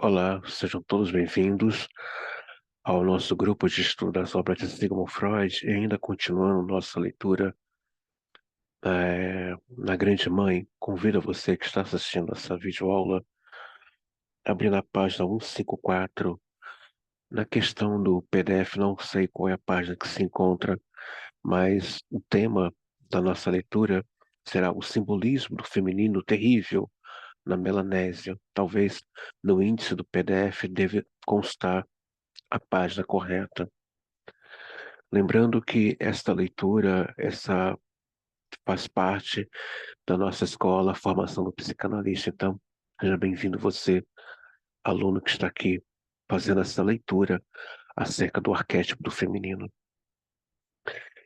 Olá, sejam todos bem-vindos ao nosso grupo de estudo das obras de Sigmund Freud e ainda continuando nossa leitura na Grande Mãe. Convido você que está assistindo essa videoaula a abrir na página 154. Na questão do PDF, não sei qual é a página que se encontra, mas o tema da nossa leitura será o simbolismo do feminino terrível na Melanésia. Talvez no índice do PDF deve constar a página correta. Lembrando que esta leitura, essa faz parte da nossa escola, a formação do psicanalista. Então, seja bem-vindo você, aluno que está aqui fazendo essa leitura acerca do arquétipo do feminino.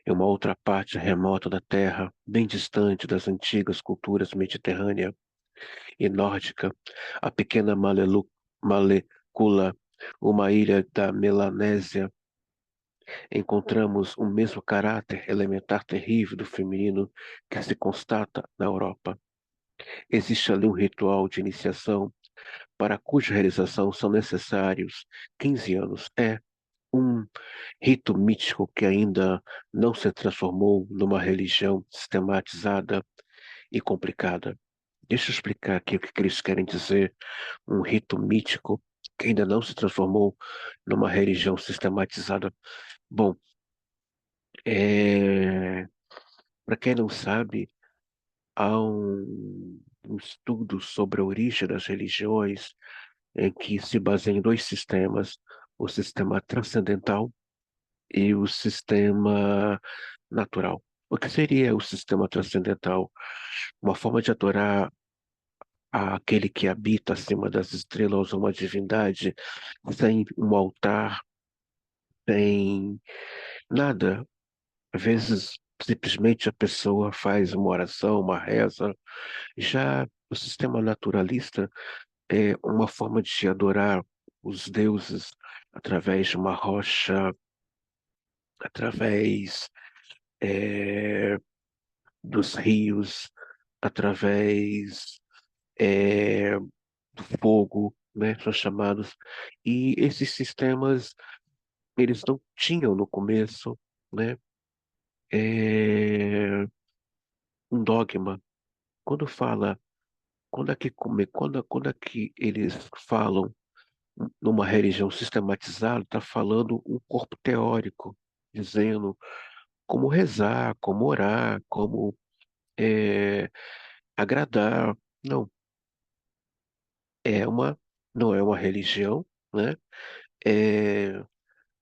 Em uma outra parte remota da Terra, bem distante das antigas culturas mediterrânea e nórdica, a pequena Malecula, uma ilha da Melanésia, encontramos o mesmo caráter elementar terrível do feminino que se constata na Europa. Existe ali um ritual de iniciação para cuja realização são necessários 15 anos. É um rito mítico que ainda não se transformou numa religião sistematizada e complicada. Deixa eu explicar aqui o que eles querem dizer. Um rito mítico que ainda não se transformou numa religião sistematizada. Bom, para quem não sabe, há um estudo sobre a origem das religiões em que se baseia em dois sistemas, o sistema transcendental e o sistema natural. O que seria o sistema transcendental? Uma forma de adorar aquele que habita acima das estrelas, uma divindade, sem um altar, sem nada. Às vezes, simplesmente a pessoa faz uma oração, uma reza. Já o sistema naturalista é uma forma de adorar os deuses através de uma rocha, através eh, dos rios, através do fogo, né, são chamados. E esses sistemas, eles não tinham no começo, né, eh, um dogma. Quando fala, quando é que eles falam numa religião sistematizada, está falando um corpo teórico, dizendo como rezar, como orar, como eh, agradar. Não, é uma, não é uma religião, né? É,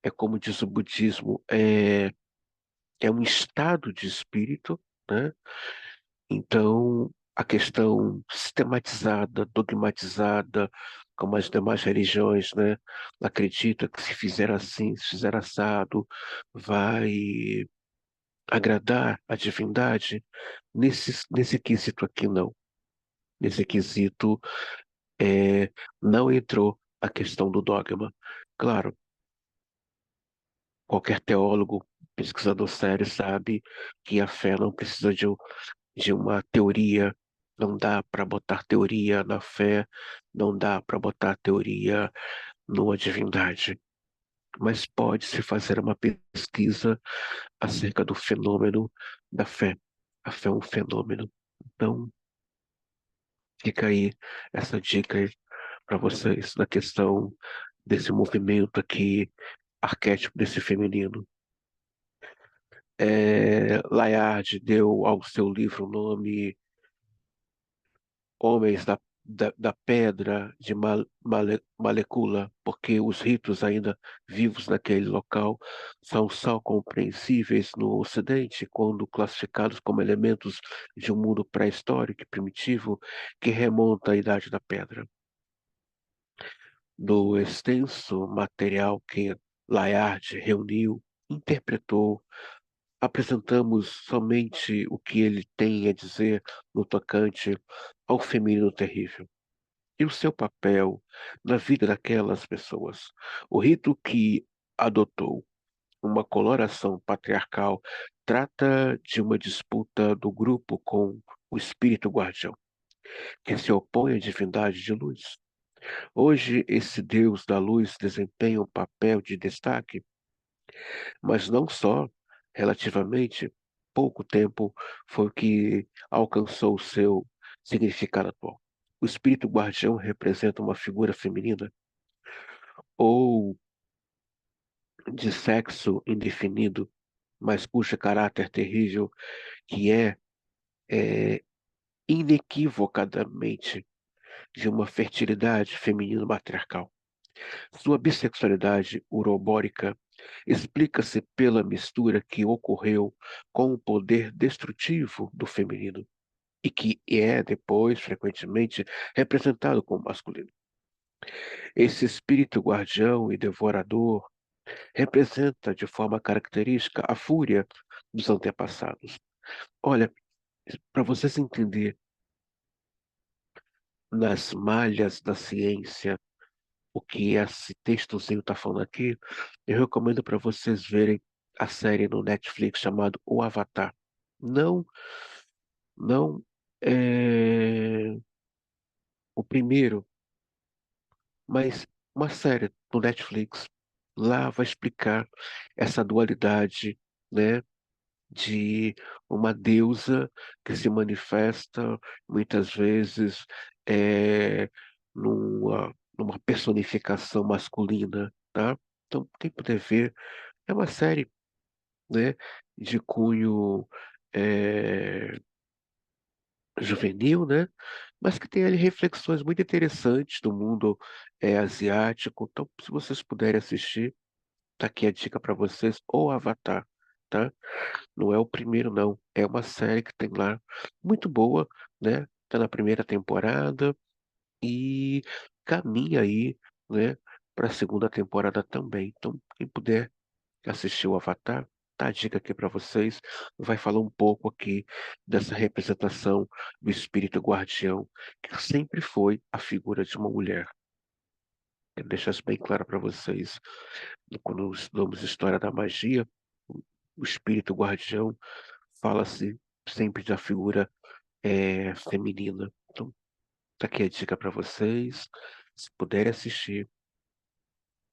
é como diz o budismo, é um estado de espírito, né? Então, a questão sistematizada, dogmatizada, como as demais religiões, né? Acredita que se fizer assim, se fizer assado, vai agradar a divindade. Nesse quesito aqui, não. Nesse quesito, não entrou a questão do dogma. Claro, qualquer teólogo, pesquisador sério sabe que a fé não precisa de uma teoria, não dá para botar teoria na fé, não dá para botar teoria numa divindade, mas pode-se fazer uma pesquisa acerca do fenômeno da fé. A fé é um fenômeno. Então, fica aí essa dica para vocês na questão desse movimento aqui, arquétipo desse feminino. Layard deu ao seu livro o nome Homens da Pedra de Malecula, porque os ritos ainda vivos naquele local são só compreensíveis no Ocidente quando classificados como elementos de um mundo pré-histórico e primitivo que remonta à Idade da Pedra. Do extenso material que Layard reuniu, interpretou, apresentamos somente o que ele tem a dizer no tocante ao feminino terrível e o seu papel na vida daquelas pessoas. O rito que adotou uma coloração patriarcal trata de uma disputa do grupo com o espírito guardião, que se opõe à divindade de luz. Hoje, esse Deus da luz desempenha um papel de destaque, mas não só relativamente pouco tempo foi o que alcançou o seu significado atual. O espírito guardião representa uma figura feminina ou de sexo indefinido, mas cujo caráter terrível que é inequivocadamente de uma fertilidade feminina matriarcal. Sua bissexualidade urobórica explica-se pela mistura que ocorreu com o poder destrutivo do feminino e que é depois frequentemente representado como masculino. Esse espírito guardião e devorador representa de forma característica a fúria dos antepassados. Olha, para vocês entenderem nas malhas da ciência o que esse textozinho está falando aqui, eu recomendo para vocês verem a série no Netflix chamada O Avatar. Não, não é o primeiro, mas uma série no Netflix. Lá vai explicar essa dualidade, né, de uma deusa que se manifesta muitas vezes é, numa personificação masculina, tá? Então, quem puder ver, é uma série, né, de cunho é, juvenil, né? Mas que tem ali reflexões muito interessantes do mundo asiático. Então, se vocês puderem assistir, tá aqui a dica para vocês, ou Avatar, tá? Não é o primeiro, não. É uma série que tem lá, muito boa, né? Tá na primeira temporada e caminha aí, né, para a segunda temporada também. Então, quem puder assistir o Avatar, tá a dica aqui para vocês. Vai falar um pouco aqui dessa representação do espírito guardião, que sempre foi a figura de uma mulher. Quero deixar isso bem claro para vocês. Quando estudamos história da magia, o espírito guardião fala-se sempre da figura feminina. Então, tá aqui a dica para vocês. Se puderem assistir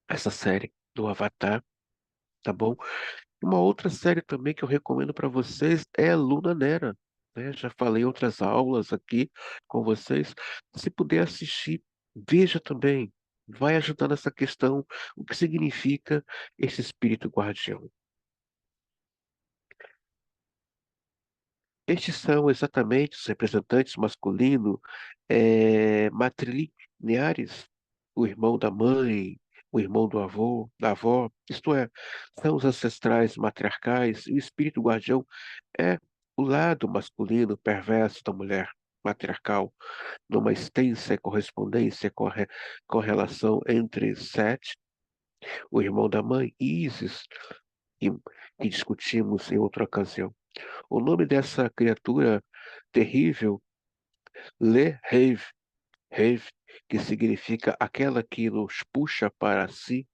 essa série do Avatar, tá bom? Uma outra série também que eu recomendo para vocês é Luna Nera, né? Já falei em outras aulas aqui com vocês. Se puder assistir, veja também. Vai ajudar nessa questão, o que significa esse espírito guardião. Estes são exatamente os representantes masculinos matrilineares, o irmão da mãe, o irmão do avô, da avó, isto é, são os ancestrais matriarcais, e o espírito guardião é o lado masculino perverso da mulher matriarcal, numa extensa correspondência, correlação entre Sete, o irmão da mãe, e Ísis, que, que discutimos em outra ocasião. O nome dessa criatura terrível, Le Rave, Rave, que significa aquela que nos puxa para si,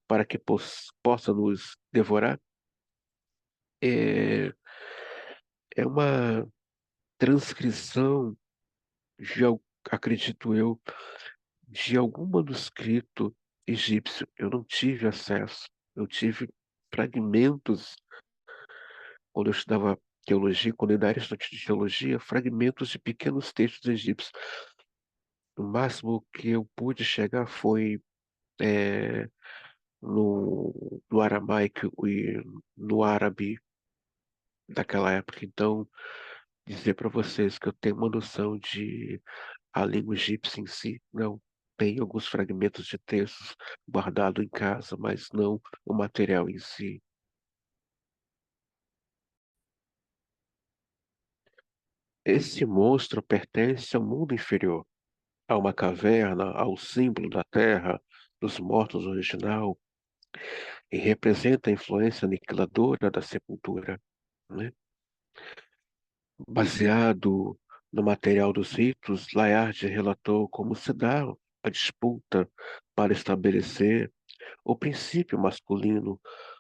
para que possa nos devorar, é, é uma transcrição, de, acredito eu, de algum manuscrito egípcio. Eu não tive acesso, eu tive fragmentos, quando eu estudava teologia, quando eu ainda era estudante de teologia, fragmentos de pequenos textos egípcios. O máximo que eu pude chegar foi é, no aramaico e no árabe daquela época. Então, dizer para vocês que eu tenho uma noção de a língua egípcia em si, não. Tem alguns fragmentos de textos guardados em casa, mas não o material em si. Esse monstro pertence ao mundo inferior, a uma caverna, ao símbolo da terra, dos mortos original, e representa a influência aniquiladora da sepultura, né? Baseado no material dos ritos, Layard relatou como se dá a disputa para estabelecer o princípio masculino,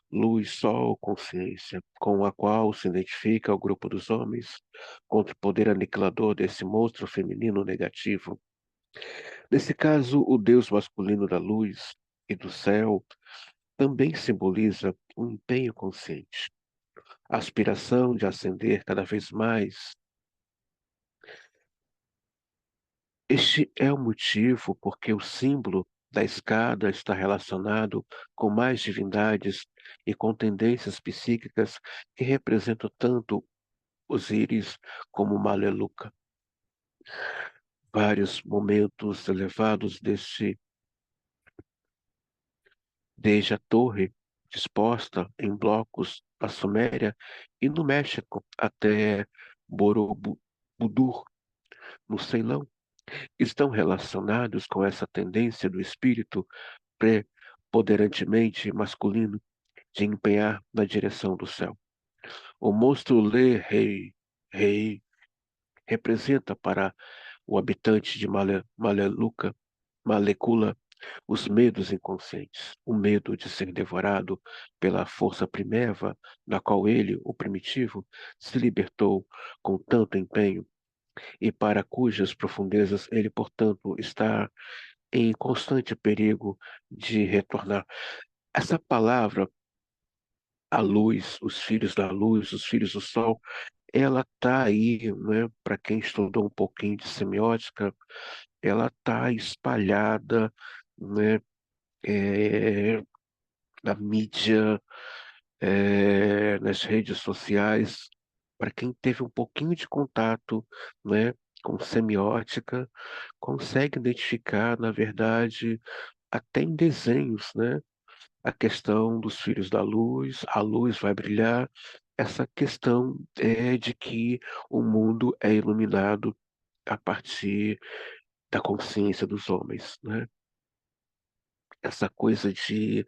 luz, sol, consciência, com a qual se identifica o grupo dos homens contra o poder aniquilador desse monstro feminino negativo. Nesse caso, o Deus masculino da luz e do céu também simboliza um empenho consciente, a aspiração de ascender cada vez mais. Este é o motivo porque o símbolo da escada está relacionado com mais divindades e com tendências psíquicas que representam tanto Osíris como Maleluca. Vários momentos elevados desde a torre disposta em blocos na Suméria e no México até Borobudur, no Ceilão, estão relacionados com essa tendência do espírito preponderantemente masculino de empenhar na direção do céu. O monstro Rei representa para o habitante de Malecula os medos inconscientes, o medo de ser devorado pela força primeva, da qual ele, o primitivo, se libertou com tanto empenho, e para cujas profundezas ele, portanto, está em constante perigo de retornar. Essa palavra, a luz, os filhos da luz, os filhos do sol, ela está aí, né, para quem estudou um pouquinho de semiótica, ela está espalhada, né, é, na mídia, nas redes sociais, para quem teve um pouquinho de contato, né, com semiótica, consegue identificar, na verdade, até em desenhos, né, a questão dos filhos da luz, a luz vai brilhar, essa questão é de que o mundo é iluminado a partir da consciência dos homens, né? Essa coisa de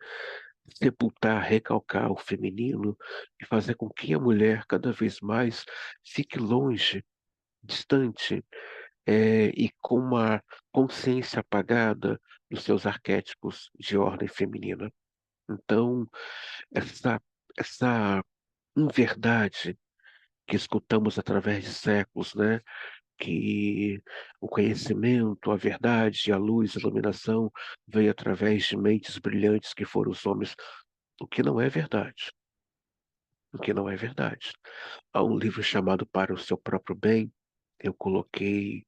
sepultar, recalcar o feminino e fazer com que a mulher cada vez mais fique longe, distante, e com uma consciência apagada dos seus arquétipos de ordem feminina. Então, essa inverdade que escutamos através de séculos, né? Que o conhecimento, a verdade, a luz, a iluminação veio através de mentes brilhantes que foram os homens, o que não é verdade. O que não é verdade. Há um livro chamado Para o Seu Próprio Bem, eu coloquei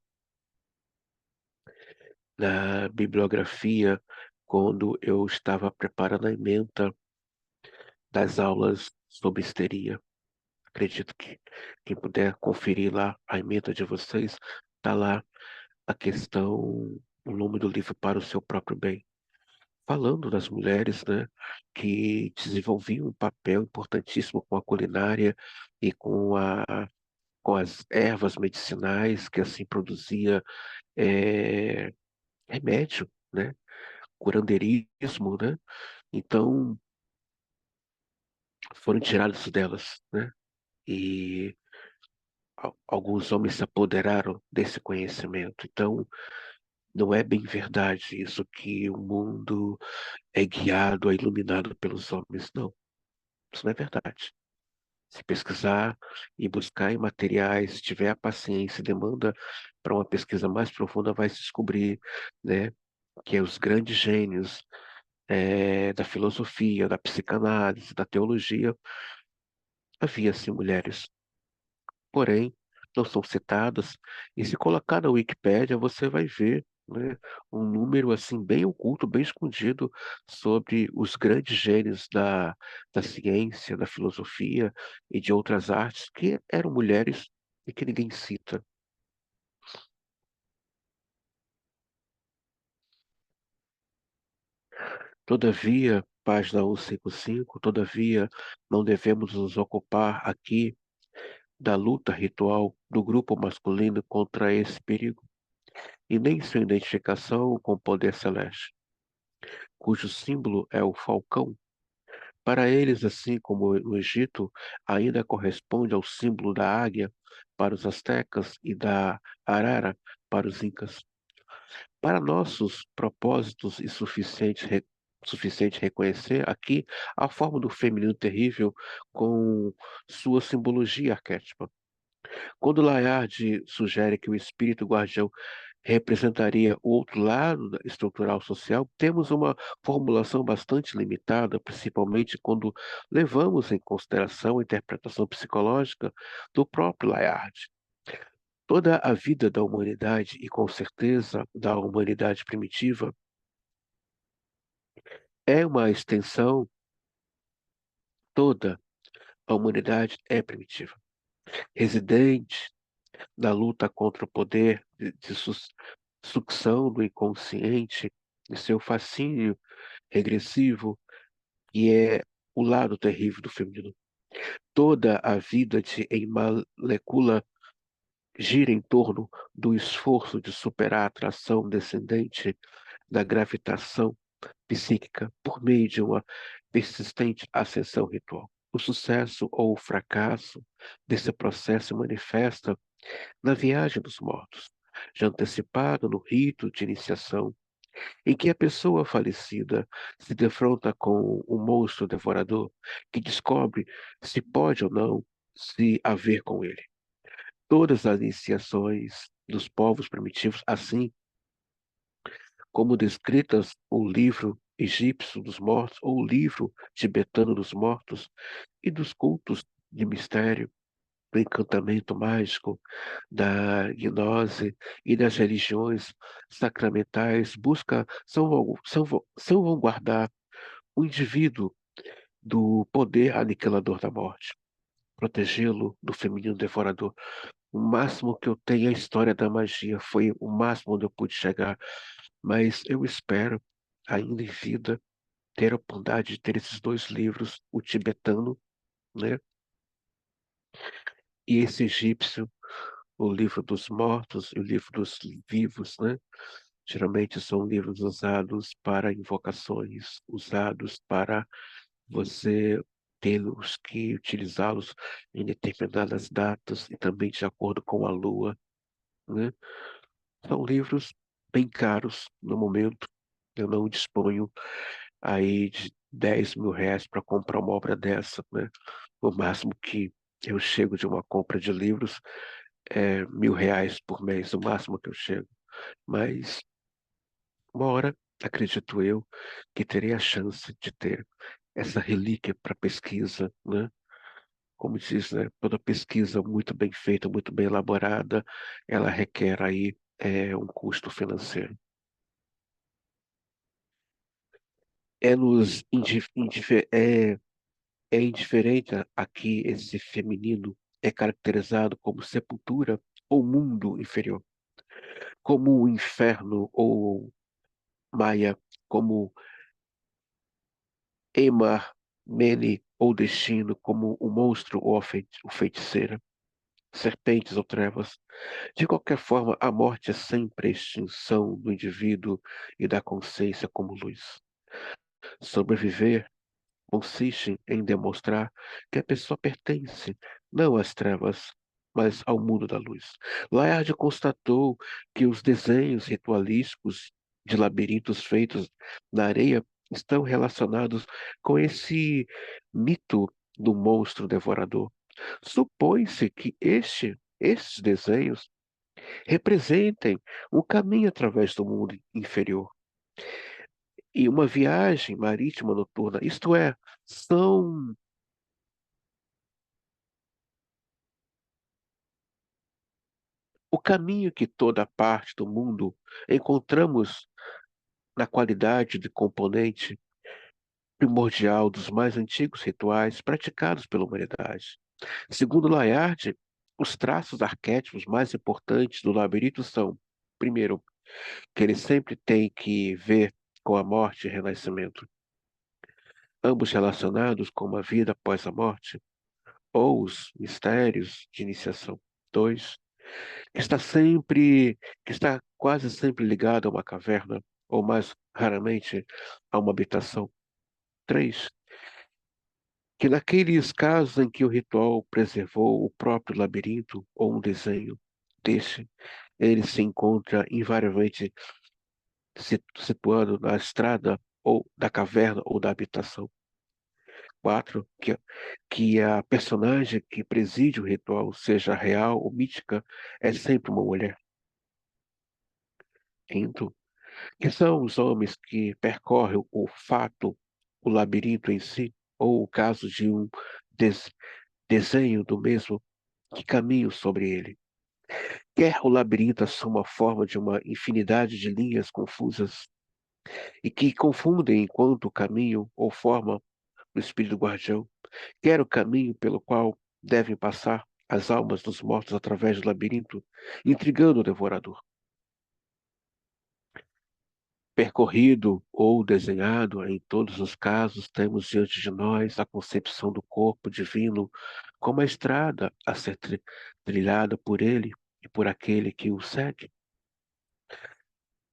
na bibliografia quando eu estava preparando a ementa das aulas sobre histeria. Acredito que quem puder conferir lá a ementa de vocês, está lá a questão, o nome do livro Para o Seu Próprio Bem, falando das mulheres, né, que desenvolviam um papel importantíssimo com a culinária e com as ervas medicinais, que assim produzia eh, remédio, né, curandeirismo, né, então foram tirados delas, né, e alguns homens se apoderaram desse conhecimento. Então, não é bem verdade isso que o mundo é guiado, é iluminado pelos homens. Não, isso não é verdade. Se pesquisar e buscar em materiais, se tiver a paciência e demanda para uma pesquisa mais profunda, vai se descobrir, né, que os grandes gênios da filosofia, da psicanálise, da teologia, havia-se mulheres, porém não são citadas, e se colocar na Wikipédia, você vai ver, né, um número assim bem oculto, bem escondido sobre os grandes gênios da ciência, da filosofia e de outras artes que eram mulheres e que ninguém cita. Todavia, página 155, todavia, não devemos nos ocupar aqui da luta ritual do grupo masculino contra esse perigo, e nem sua identificação com o poder celeste, cujo símbolo é o falcão. Para eles, assim como no Egito, ainda corresponde ao símbolo da águia para os astecas e da arara para os incas. Para nossos propósitos e suficiente reconhecer aqui a forma do feminino terrível com sua simbologia arquétipa. Quando Layard sugere que o espírito guardião representaria o outro lado estrutural social, temos uma formulação bastante limitada, principalmente quando levamos em consideração a interpretação psicológica do próprio Layard. Toda a vida da humanidade, e com certeza da humanidade primitiva, é uma extensão, toda a humanidade é primitiva, residente da luta contra o poder de sucção do inconsciente, de seu fascínio regressivo, que é o lado terrível do feminino. Toda a vida em molécula gira em torno do esforço de superar a atração descendente da gravitação psíquica por meio de uma persistente ascensão ritual. O sucesso ou o fracasso desse processo se manifesta na viagem dos mortos, já antecipada no rito de iniciação, em que a pessoa falecida se defronta com um monstro devorador que descobre se pode ou não se haver com ele. Todas as iniciações dos povos primitivos, assim como descritas no livro egípcio dos mortos ou o livro tibetano dos mortos e dos cultos de mistério, do encantamento mágico, da gnose e das religiões sacramentais, salvaguardar o indivíduo do poder aniquilador da morte, protegê-lo do feminino devorador. O máximo que eu tenho é a história da magia, foi o máximo onde eu pude chegar, mas eu espero, ainda em vida, ter a oportunidade de ter esses dois livros, o tibetano, né, e esse egípcio, o livro dos mortos e o livro dos vivos, né? Geralmente são livros usados para invocações, usados para você tê-los que utilizá-los em determinadas datas e também de acordo com a lua, né? São livros bem caros no momento. Eu não disponho aí de R$ 10.000 para comprar uma obra dessa, né? O máximo que eu chego de uma compra de livros é R$ 1.000 por mês, o máximo que eu chego. Mas uma hora, acredito eu, que terei a chance de ter essa relíquia para pesquisa, né? Como diz, né? Toda pesquisa muito bem feita, muito bem elaborada, ela requer aí um custo financeiro. É nos é indiferente aqui esse feminino é caracterizado como sepultura ou mundo inferior, como o inferno ou Maia, como Emar, Mene ou destino, como o monstro ou o feiticeira, serpentes ou trevas. De qualquer forma, a morte é sempre a extinção do indivíduo e da consciência como luz. Sobreviver consiste em demonstrar que a pessoa pertence não às trevas, mas ao mundo da luz. Layard constatou que os desenhos ritualísticos de labirintos feitos na areia estão relacionados com esse mito do monstro devorador. Supõe-se que estes desenhos representem um caminho através do mundo inferior e uma viagem marítima noturna, isto é, são o caminho que toda parte do mundo encontramos na qualidade de componente primordial dos mais antigos rituais praticados pela humanidade. Segundo Layard, os traços arquétipos mais importantes do labirinto são, primeiro, que ele sempre tem que ver com a morte e renascimento, ambos relacionados com uma vida após a morte, ou os mistérios de iniciação. Dois, que está quase sempre ligado a uma caverna, ou mais raramente a uma habitação. Três, que naqueles casos em que o ritual preservou o próprio labirinto ou um desenho desse, ele se encontra invariavelmente situado na estrada ou da caverna ou da habitação. Quatro, que a personagem que preside o ritual, seja real ou mítica, é sempre uma mulher. Quinto, que são os homens que percorrem o fato, o labirinto em si, ou o caso de um des- desenho do mesmo que caminham sobre ele. Quer o labirinto assuma a forma de uma infinidade de linhas confusas e que confundem enquanto caminho ou forma o espírito guardião, quer o caminho pelo qual devem passar as almas dos mortos através do labirinto, intrigando o devorador. Percorrido ou desenhado, em todos os casos, temos diante de nós a concepção do corpo divino como a estrada a ser trilhada por ele e por aquele que o segue.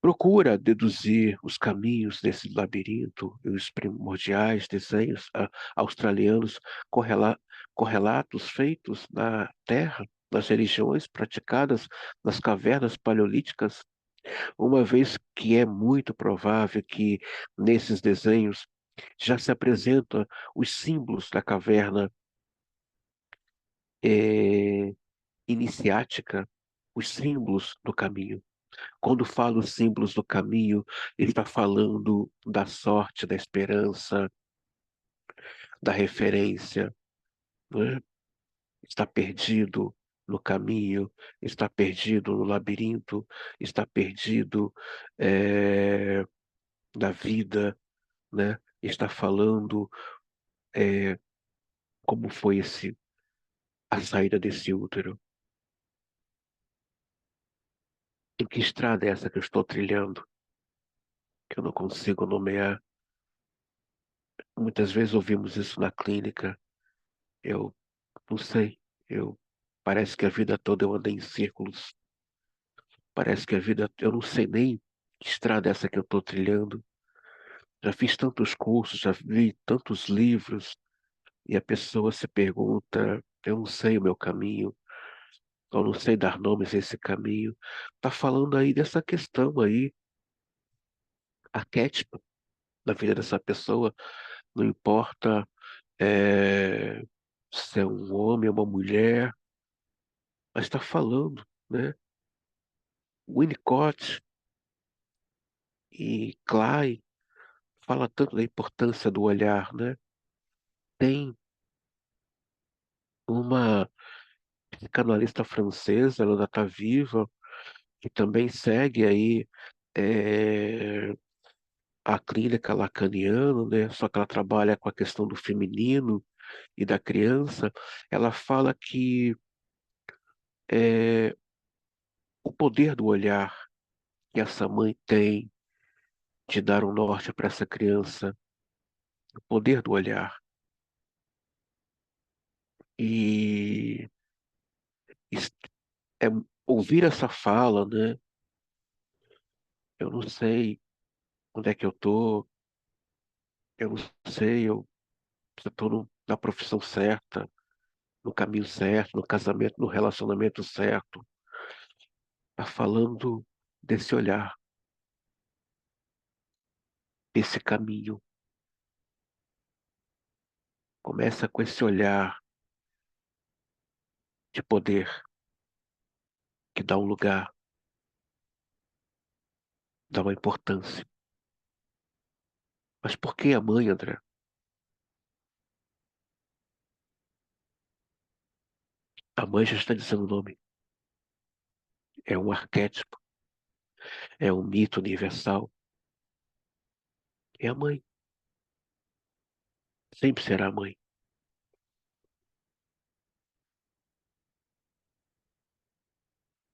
Procura deduzir os caminhos desse labirinto e os primordiais desenhos australianos correla- correlatos feitos na Terra, nas religiões praticadas nas cavernas paleolíticas, uma vez que é muito provável que nesses desenhos já se apresentam os símbolos da caverna eh, iniciática, os símbolos do caminho. Quando fala os símbolos do caminho, ele está falando da sorte, da esperança, da referência, né? Está perdido no caminho, está perdido no labirinto, está perdido eh, da vida, né? Está falando como foi a saída desse útero. Em que estrada é essa que eu estou trilhando, que eu não consigo nomear? Muitas vezes ouvimos isso na clínica. Eu não sei. Eu Parece que a vida toda eu andei em círculos. Parece que a vida, eu não sei nem que estrada é essa que eu estou trilhando. Já fiz tantos cursos, já vi tantos livros, e a pessoa se pergunta, eu não sei o meu caminho, eu não sei dar nomes a esse caminho. Tá falando aí dessa questão aí, arquétipa da vida dessa pessoa, não importa se é um homem ou uma mulher, mas está falando, né? Winnicott e Clay fala tanto da importância do olhar, né? Tem uma psicanalista francesa, ela ainda está viva, que também segue aí é, a clínica lacaniana, né? Só que ela trabalha com a questão do feminino e da criança. Ela fala que é, o poder do olhar que essa mãe tem de dar um norte para essa criança, o poder do olhar. E es- é, ouvir essa fala, né? Eu não sei onde é que eu tô, eu não sei, eu estou na profissão certa, no caminho certo, no casamento, no relacionamento certo. Tá falando desse olhar, desse caminho. Começa com esse olhar de poder que dá um lugar, dá uma importância. Mas por que a mãe, André? A mãe já está dizendo o nome. É um arquétipo, é um mito universal. É a mãe. Sempre será a mãe.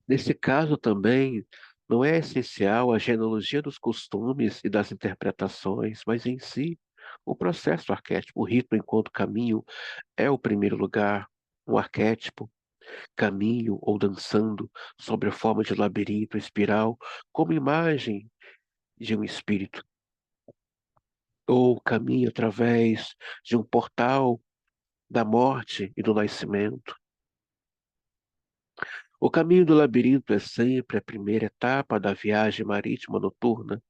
Nesse caso também, não é essencial a genealogia dos costumes e das interpretações, mas em si, o processo do arquétipo, o rito enquanto caminho, é o primeiro lugar. O arquétipo, caminho ou dançando sobre a forma de labirinto, espiral, como imagem de um espírito, ou caminho através de um portal da morte e do nascimento. O caminho do labirinto é sempre a primeira etapa da viagem marítima noturna,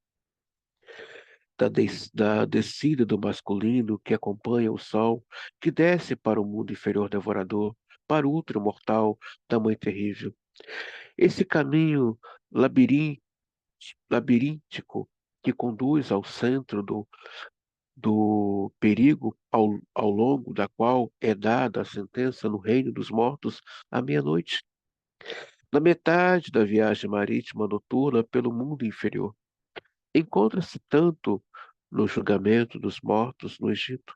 da descida do masculino que acompanha o sol, que desce para o mundo inferior devorador, para o útero mortal da mãe terrível. Esse caminho labiríntico labiríntico que conduz ao centro do perigo ao longo da qual é dada a sentença no reino dos mortos à meia-noite, na metade da viagem marítima noturna pelo mundo inferior. Encontra-se tanto no julgamento dos mortos no Egito,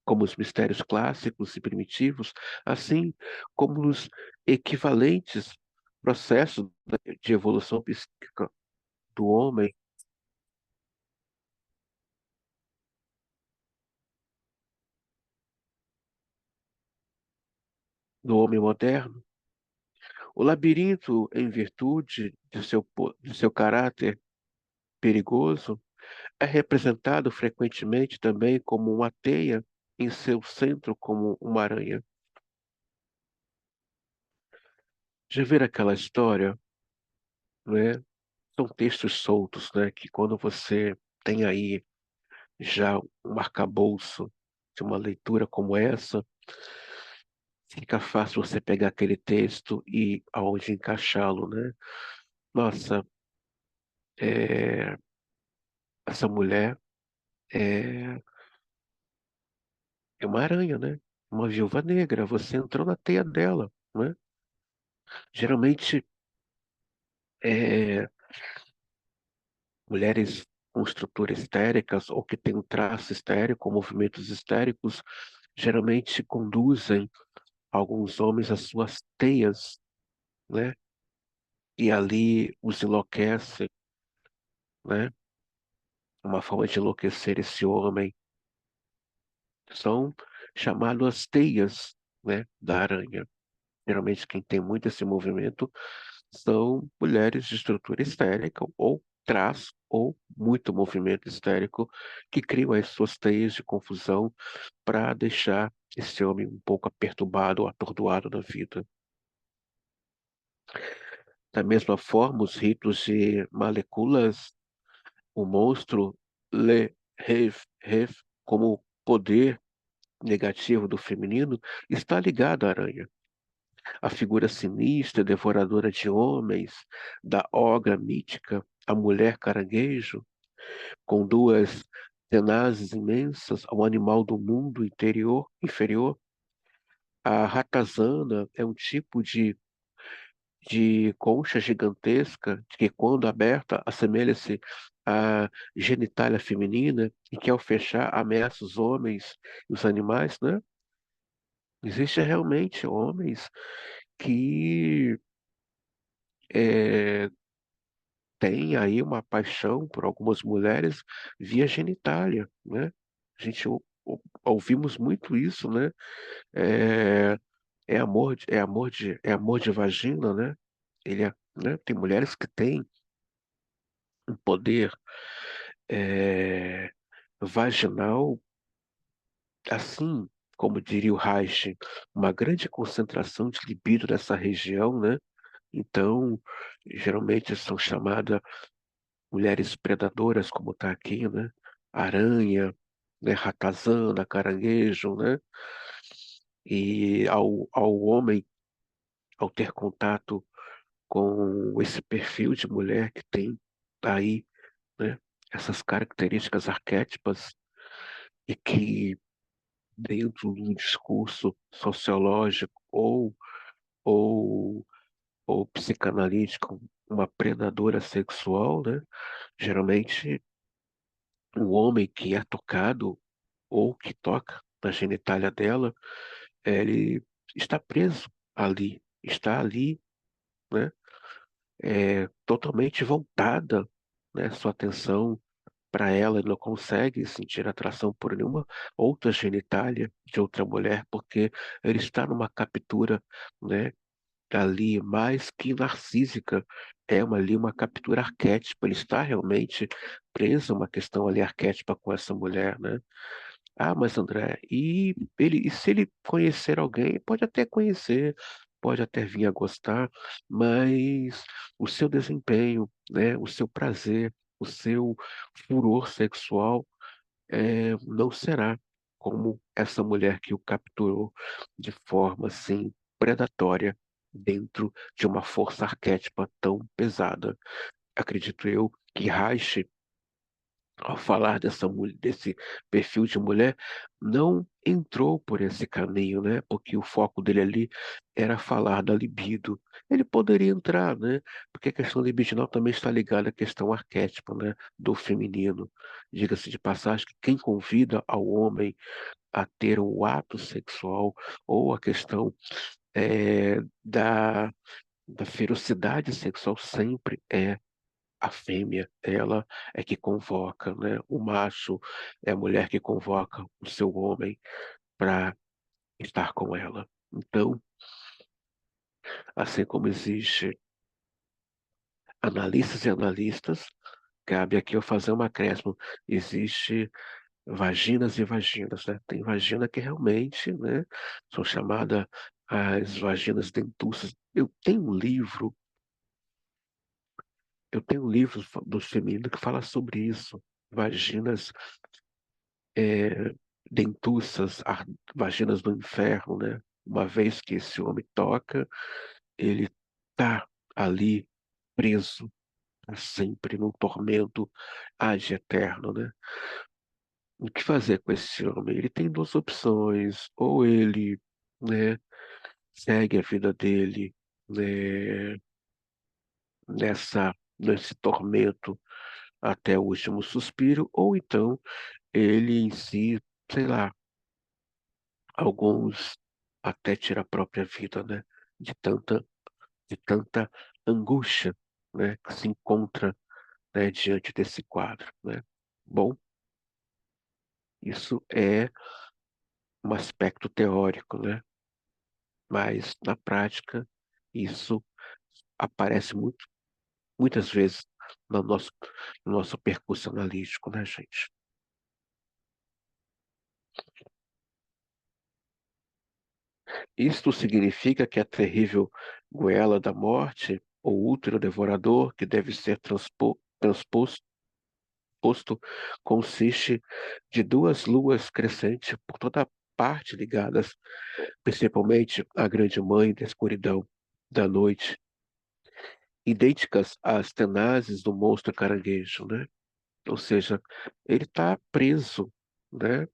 como os mistérios clássicos e primitivos, assim como nos equivalentes processos de evolução psíquica do homem, do homem moderno. O labirinto, em virtude de seu caráter perigoso, é representado frequentemente também como uma teia, em seu centro como uma aranha. Já viram aquela história, né? São textos soltos, né? Que quando você tem aí já um arcabouço de uma leitura como essa, fica fácil você pegar aquele texto e aonde encaixá-lo, né? Nossa, é, essa mulher é, é uma aranha, né? Uma viúva negra. Você entrou na teia dela, né? Geralmente, é, mulheres com estruturas histéricas ou que têm um traço histérico, ou movimentos histéricos, geralmente conduzem alguns homens às suas teias, né? E ali os enlouquece, né? Uma forma de enlouquecer esse homem são chamadas teias, né? Da aranha. Geralmente quem tem muito esse movimento são mulheres de estrutura histérica ou traço ou muito movimento histérico que criam as suas teias de confusão para deixar esse homem um pouco perturbado ou atordoado na vida. Da mesma forma, os ritos de moléculas, o monstro Le Rêve, como poder negativo do feminino, está ligado à aranha. A figura sinistra, devoradora de homens, da ogra mítica, a mulher caranguejo, com duas tenazes imensas, ao animal do mundo inferior. A ratazana é um tipo de concha gigantesca que, quando aberta, assemelha-se à genitália feminina e que, ao fechar, ameaça os homens e os animais, né? Existem realmente homens que têm aí uma paixão por algumas mulheres via genitália, né? A gente ouvimos muito isso, né? É, é amor de vagina, né? Né? Tem mulheres que têm um poder é, vaginal, assim, como diria o Reich, uma grande concentração de libido nessa região, né? Então, geralmente são chamadas mulheres predadoras, como está aqui, né? Aranha, né? Ratazana, caranguejo, né? E ao homem, ao ter contato com esse perfil de mulher que tem aí, né? Essas características arquétipas e que dentro de um discurso sociológico ou, ou psicanalítico, uma predadora sexual, né? Geralmente, o homem que é tocado ou que toca na genitália dela, ele está preso ali, está ali, né? Totalmente voltada, né? Sua atenção para ela, ele não consegue sentir atração por nenhuma outra genitália de outra mulher, porque ele está numa captura, né, ali mais que narcísica, ali uma captura arquétipa, ele está realmente preso a uma questão ali arquétipa com essa mulher, né? Ah, mas André, e se ele conhecer alguém, pode até conhecer, pode até vir a gostar, mas o seu desempenho, né, o seu prazer, o seu furor sexual não será como essa mulher que o capturou de forma assim predatória dentro de uma força arquétipa tão pesada. Acredito eu que Reich, ao falar desse perfil de mulher, não entrou por esse caminho, né? Porque o foco dele ali era falar da libido. Ele poderia entrar, né? Porque a questão libidinal também está ligada à questão arquétipa, né? Do feminino. Diga-se de passagem que quem convida ao homem a ter o ato sexual ou a questão da ferocidade sexual sempre é a fêmea, ela é que convoca, né? O macho é a mulher que convoca o seu homem para estar com ela. Então, assim como existe analistas e analistas, cabe aqui eu fazer um acréscimo. Existe vaginas e vaginas, né? Tem vagina que realmente, né, são chamadas as vaginas dentuças. Eu tenho um livro do feminino que fala sobre isso. Vaginas é, dentuças, vaginas do inferno, né? Uma vez que esse homem toca, ele tá ali preso para sempre num tormento ad eterno, né? O que fazer com esse homem? Ele tem duas opções, ou ele, né, segue a vida dele, né, nesse tormento até o último suspiro, ou então ele em si, sei lá, alguns até tiram a própria vida, né? De tanta, de tanta angústia, né? Que se encontra, né, diante desse quadro, né? Bom, isso é um aspecto teórico, né? Mas na prática isso aparece muitas vezes no nosso percurso analítico, né, gente? Isto significa que a terrível goela da morte, ou útero devorador, que deve ser transposto, consiste de duas luas crescentes por toda parte ligadas, principalmente à grande mãe da escuridão da noite, idênticas às tenazes do monstro caranguejo, né? Ou seja, ele está preso, né?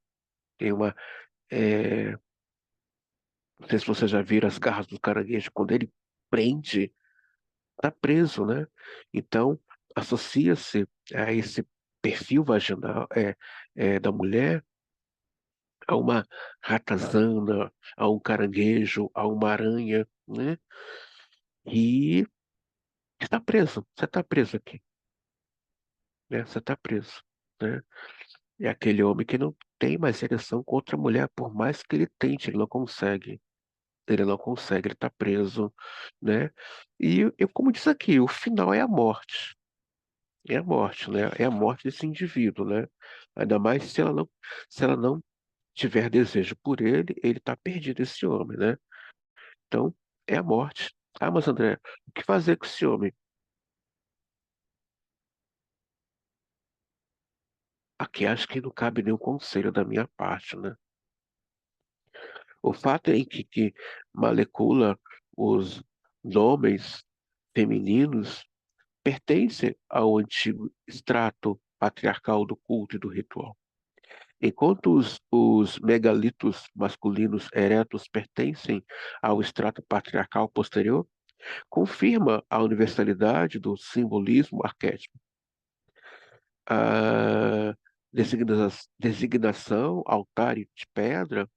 Tem uma, não sei se você já viu as garras do caranguejo, quando ele prende, está preso, né? Então, associa-se a esse perfil vaginal da mulher a uma ratazana, a um caranguejo, a uma aranha, né? E está preso. Você está preso aqui, né? Você está preso, né? É aquele homem que não tem mais ereção contra a mulher, por mais que ele tente, ele não consegue. Ele não consegue, ele está preso, né? E eu, como disse aqui, o final é a morte. É a morte, né? É a morte desse indivíduo, né? Ainda mais se ela não tiver desejo por ele, ele está perdido, esse homem, né? Então, é a morte. Ah, mas André, o que fazer com esse homem? Aqui acho que não cabe nenhum conselho da minha parte, né? O fato é que Malecula, os homens femininos, pertence ao antigo extrato patriarcal do culto e do ritual. Enquanto os megalitos masculinos eretos pertencem ao extrato patriarcal posterior, confirma a universalidade do simbolismo arquétipo. A designação altar de pedra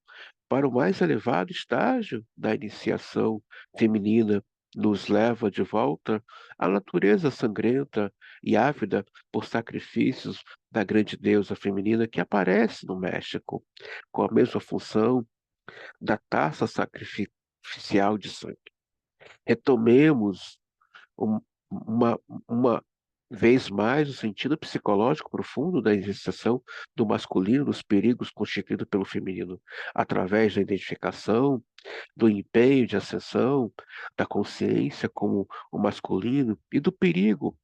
para o mais elevado estágio da iniciação feminina nos leva de volta à natureza sangrenta e ávida por sacrifícios da grande deusa feminina que aparece no México, com a mesma função da taça sacrificial de sangue. Retomemos um- uma, uma vez mais o sentido psicológico profundo da iniciação do masculino nos perigos constituídos pelo feminino, através da identificação, do empenho de ascensão, da consciência como o masculino e do perigo